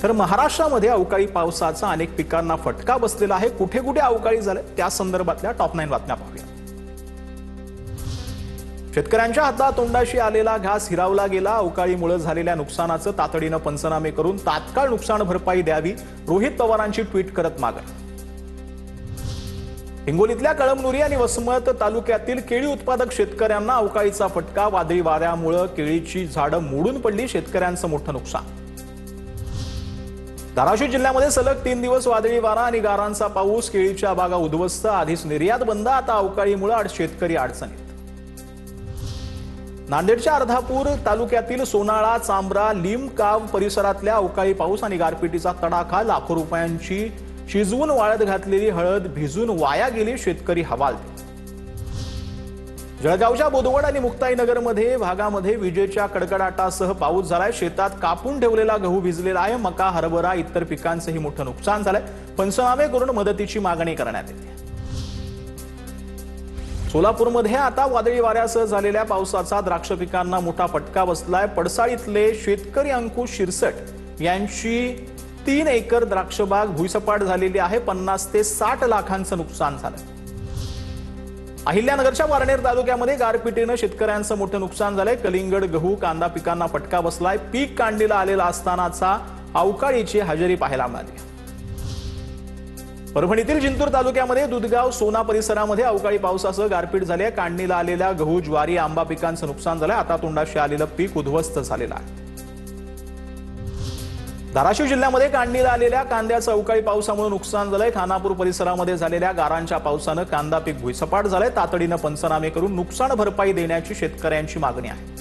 तर महाराष्ट्रामध्ये अवकाळी पावसाचा अनेक पिकांना फटका बसलेला आहे। कुठे कुठे अवकाळी झाले त्या संदर्भातल्या टॉप 9 बातम्या पाहूया। शेतकऱ्यांच्या हातातोंडाशी आलेला घास हिरावला गेला। अवकाळीमुळे झालेल्या नुकसानाचं तातडीनं पंचनामे करून तात्काळ नुकसान भरपाई द्यावी, रोहित पवारांची ट्विट करत मागणी। हिंगोलीतल्या कळमनुरी आणि वसमत तालुक्यातील केळी उत्पादक शेतकऱ्यांना अवकाळीचा फटका। वादळी वाऱ्यामुळे केळीची झाडं मोडून पडली, शेतकऱ्यांचं मोठं नुकसान। धाराशिव जिल्ह्यामध्ये सलग 3 दिवस वादळी वारा आणि गारांचा पाऊस, केळीच्या बागा उद्ध्वस्त। आधीच निर्यात बंद, आता अवकाळीमुळे शेतकरी अडचणीत। नांदेडच्या अर्धापूर तालुक्यातील सोनाळा, चांबरा, लिमकाव परिसरातल्या अवकाळी पाऊस आणि गारपिटीचा तडाखा। लाखो रुपयांची शिजवून वाळत घातलेली हळद भिजून वाया गेली, शेतकरी हवालदिल। जळगावच्या बोदवड आणि मुक्ताईनगरमध्ये भागामध्ये विजेच्या कडकडाटासह पाऊस झालाय। शेतात कापून ठेवलेला गहू भिजलेला आहे। मका, हरभरा इतर पिकांचंही मोठं नुकसान झालंय। पंचनामे करून मदतीची मागणी करण्यात येते। सोलापूरमध्ये आता वादळी वाऱ्यासह झालेल्या पावसाचा द्राक्ष पिकांना मोठा फटका बसलाय। पडसाळीतले शेतकरी अंकुश शिरसट यांची 3 एकर द्राक्षबाग भुईसपाट झालेली आहे। 50 ते 60 लाखांचं नुकसान झालं। अहिल्यानगरच्या वारणेर तालुक्यामध्ये गारपिटीनं शेतकऱ्यांचं मोठं नुकसान झालंय। कलिंगड, गहू, कांदा पिकांना फटका बसलाय। पीक काढणीला आलेला असतानाचा अवकाळीची हजेरी पाहायला मिळाली। परभणीतील जिंतूर तालुक्यामध्ये दुधगाव, सोना परिसरामध्ये अवकाळी पावसासह गारपीट झाली आहे। काढणीला आलेल्या गहू, ज्वारी, आंबा पिकांचं नुकसान झालंय। आता तोंडाशी आलेलं पीक उद्ध्वस्त झालेलं आहे। धाराशिव जिल्ह्यामध्ये काढणीला आलेल्या कांद्याचं अवकाळी पावसामुळे नुकसान झालंय। खानापूर परिसरामध्ये झालेल्या गारांच्या पावसानं कांदा पीक भुईसपाट झालंय। तातडीनं पंचनामे करून नुकसान भरपाई देण्याची शेतकऱ्यांची मागणी आहे।